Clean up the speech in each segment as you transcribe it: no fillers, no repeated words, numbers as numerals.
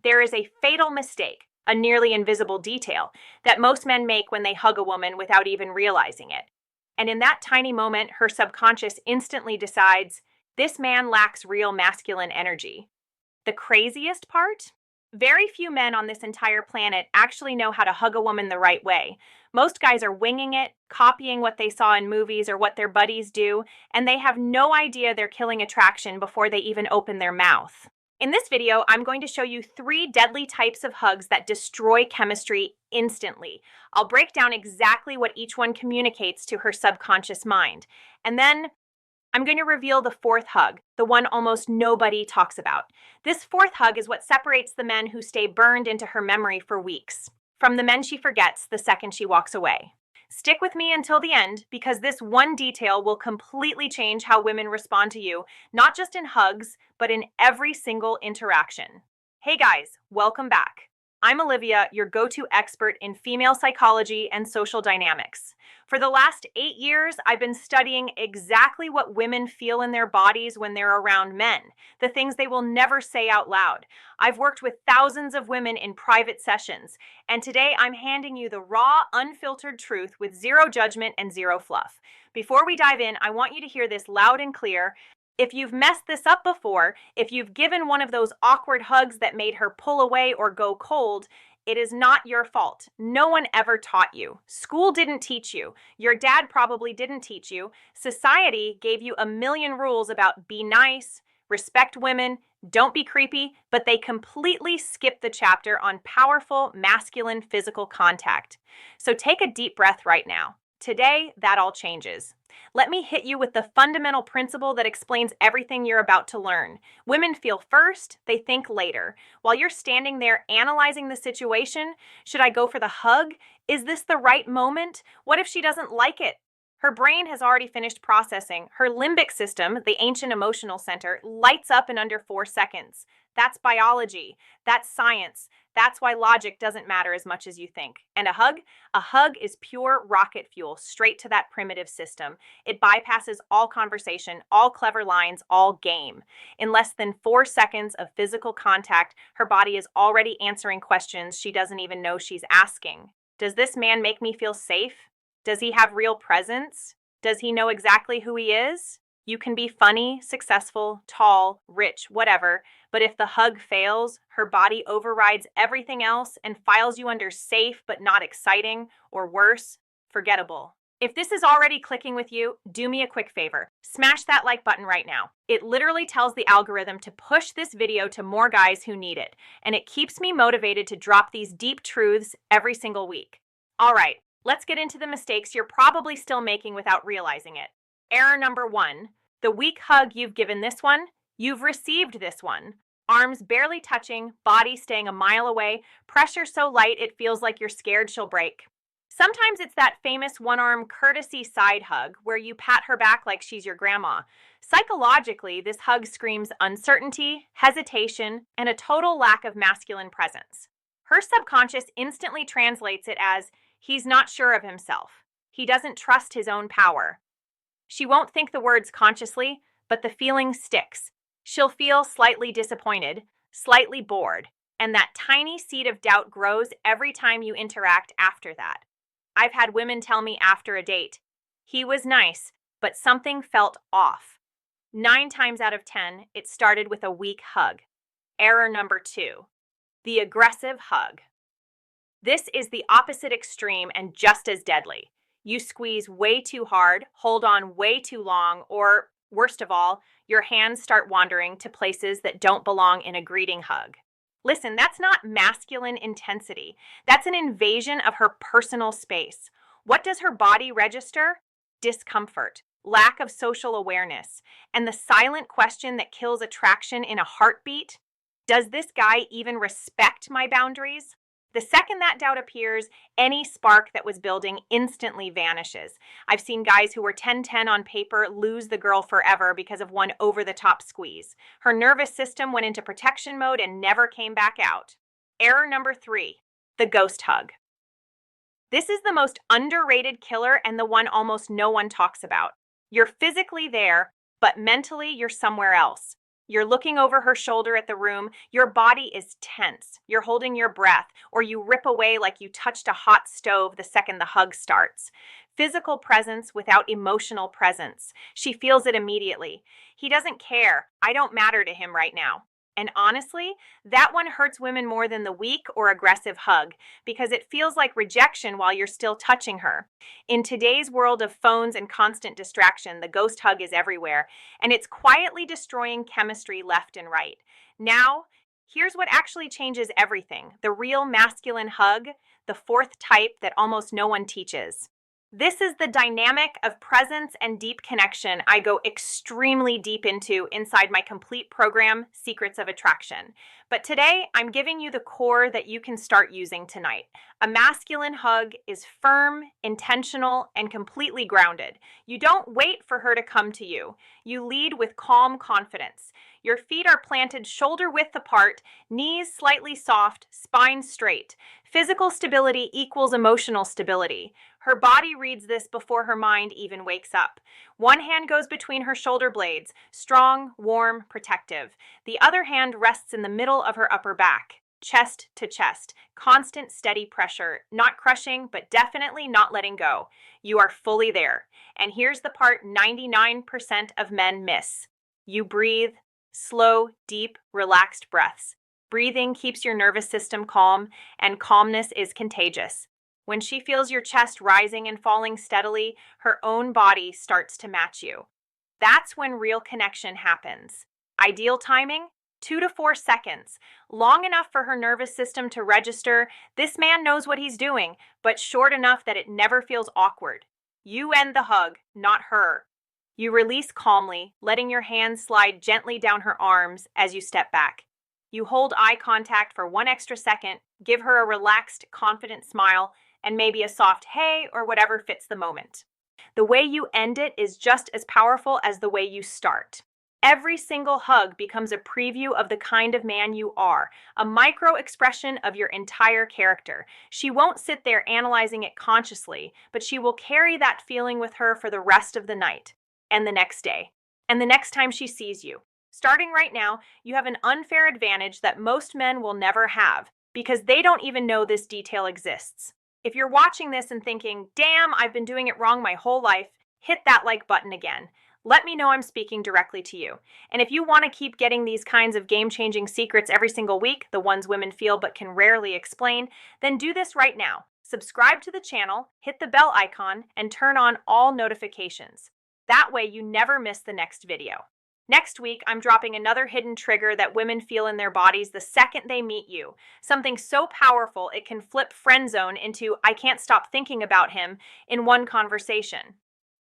There is a fatal mistake, a nearly invisible detail, that most men make when they hug a woman without even realizing it. And in that tiny moment, her subconscious instantly decides, this man lacks real masculine energy. The craziest part? Very few men on this entire planet actually know how to hug a woman the right way. Most guys are winging it, copying what they saw in movies or what their buddies do, and they have no idea they're killing attraction before they even open their mouth. In this video, I'm going to show you 3 deadly types of hugs that destroy chemistry instantly. I'll break down exactly what each one communicates to her subconscious mind. And then I'm going to reveal the 4th hug, the one almost nobody talks about. This 4th hug is what separates the men who stay burned into her memory for weeks from the men she forgets the second she walks away. Stick with me until the end, because this one detail will completely change how women respond to you, not just in hugs, but in every single interaction. Hey guys, welcome back. I'm Olivia, your go-to expert in female psychology and social dynamics. For the last 8 years, I've been studying exactly what women feel in their bodies when they're around men, the things they will never say out loud. I've worked with thousands of women in private sessions, and today I'm handing you the raw, unfiltered truth with zero judgment and zero fluff. Before we dive in, I want you to hear this loud and clear. If you've messed this up before, if you've given one of those awkward hugs that made her pull away or go cold, it is not your fault. No one ever taught you. School didn't teach you. Your dad probably didn't teach you. Society gave you a million rules about be nice, respect women, don't be creepy, but they completely skipped the chapter on powerful, masculine physical contact. So take a deep breath right now. Today, that all changes. Let me hit you with the fundamental principle that explains everything you're about to learn. Women feel first, they think later. While you're standing there analyzing the situation, should I go for the hug? Is this the right moment? What if she doesn't like it? Her brain has already finished processing. Her limbic system, the ancient emotional center, lights up in under 4 seconds. That's biology. That's science. That's why logic doesn't matter as much as you think. And a hug? A hug is pure rocket fuel straight to that primitive system. It bypasses all conversation, all clever lines, all game. In less than 4 seconds of physical contact, her body is already answering questions she doesn't even know she's asking. Does this man make me feel safe? Does he have real presence? Does he know exactly who he is? You can be funny, successful, tall, rich, whatever, but if the hug fails, her body overrides everything else and files you under safe but not exciting, or worse, forgettable. If this is already clicking with you, do me a quick favor. Smash that like button right now. It literally tells the algorithm to push this video to more guys who need it, and it keeps me motivated to drop these deep truths every single week. All right, let's get into the mistakes you're probably still making without realizing it. Error number 1. The weak hug you've given this one, you've received this one. Arms barely touching, body staying a mile away, pressure so light it feels like you're scared she'll break. Sometimes it's that famous one-arm courtesy side hug where you pat her back like she's your grandma. Psychologically, this hug screams uncertainty, hesitation, and a total lack of masculine presence. Her subconscious instantly translates it as, he's not sure of himself. He doesn't trust his own power. She won't think the words consciously, but the feeling sticks. She'll feel slightly disappointed, slightly bored, and that tiny seed of doubt grows every time you interact after that. I've had women tell me after a date, he was nice, but something felt off. 9 times out of 10, it started with a weak hug. Error number 2, the aggressive hug. This is the opposite extreme and just as deadly. You squeeze way too hard, hold on way too long, or, worst of all, your hands start wandering to places that don't belong in a greeting hug. Listen, that's not masculine intensity. That's an invasion of her personal space. What does her body register? Discomfort, lack of social awareness, and the silent question that kills attraction in a heartbeat: does this guy even respect my boundaries? The second that doubt appears, any spark that was building instantly vanishes. I've seen guys who were 10-10 on paper lose the girl forever because of one over-the-top squeeze. Her nervous system went into protection mode and never came back out. Error number 3, the ghost hug. This is the most underrated killer and the one almost no one talks about. You're physically there, but mentally you're somewhere else. You're looking over her shoulder at the room. Your body is tense. You're holding your breath, or you rip away like you touched a hot stove the second the hug starts. Physical presence without emotional presence. She feels it immediately. He doesn't care. I don't matter to him right now. And honestly, that one hurts women more than the weak or aggressive hug because it feels like rejection while you're still touching her. In today's world of phones and constant distraction, the ghost hug is everywhere, and it's quietly destroying chemistry left and right. Now, here's what actually changes everything: the real masculine hug, the fourth type that almost no one teaches. This is the dynamic of presence and deep connection I go extremely deep into inside my complete program, Secrets of Attraction. But today, I'm giving you the core that you can start using tonight. A masculine hug is firm, intentional, and completely grounded. You don't wait for her to come to you. You lead with calm confidence. Your feet are planted shoulder width apart, knees slightly soft, spine straight. Physical stability equals emotional stability. Her body reads this before her mind even wakes up. One hand goes between her shoulder blades, strong, warm, protective. The other hand rests in the middle of her upper back, chest to chest, constant, steady pressure, not crushing, but definitely not letting go. You are fully there. And here's the part 99% of men miss. You breathe, slow, deep, relaxed breaths. Breathing keeps your nervous system calm, and calmness is contagious. When she feels your chest rising and falling steadily, her own body starts to match you. That's when real connection happens. Ideal timing? 2 to 4 seconds. Long enough for her nervous system to register, this man knows what he's doing, but short enough that it never feels awkward. You end the hug, not her. You release calmly, letting your hands slide gently down her arms as you step back. You hold eye contact for 1 extra second, give her a relaxed, confident smile, and maybe a soft hey or whatever fits the moment. The way you end it is just as powerful as the way you start. Every single hug becomes a preview of the kind of man you are, a micro expression of your entire character. She won't sit there analyzing it consciously, but she will carry that feeling with her for the rest of the night, and the next day, and the next time she sees you. Starting right now, you have an unfair advantage that most men will never have, because they don't even know this detail exists. If you're watching this and thinking, damn, I've been doing it wrong my whole life, hit that like button again. Let me know I'm speaking directly to you. And if you want to keep getting these kinds of game-changing secrets every single week, the ones women feel but can rarely explain, then do this right now. Subscribe to the channel, hit the bell icon, and turn on all notifications. That way you never miss the next video. Next week, I'm dropping another hidden trigger that women feel in their bodies the second they meet you. Something so powerful it can flip friend zone into I can't stop thinking about him in one conversation.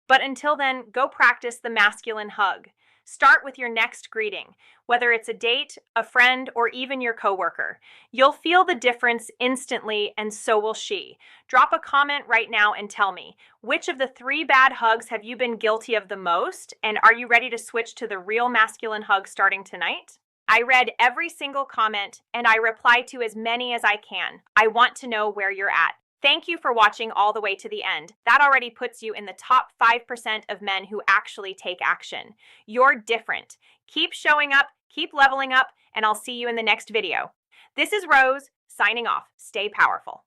But until then, go practice the masculine hug. Start with your next greeting, whether it's a date, a friend, or even your coworker. You'll feel the difference instantly, and so will she. Drop a comment right now and tell me, which of the 3 bad hugs have you been guilty of the most? And are you ready to switch to the real masculine hug starting tonight? I read every single comment, and I reply to as many as I can. I want to know where you're at. Thank you for watching all the way to the end. That already puts you in the top 5% of men who actually take action. You're different. Keep showing up, keep leveling up, and I'll see you in the next video. This is Rose, signing off. Stay powerful.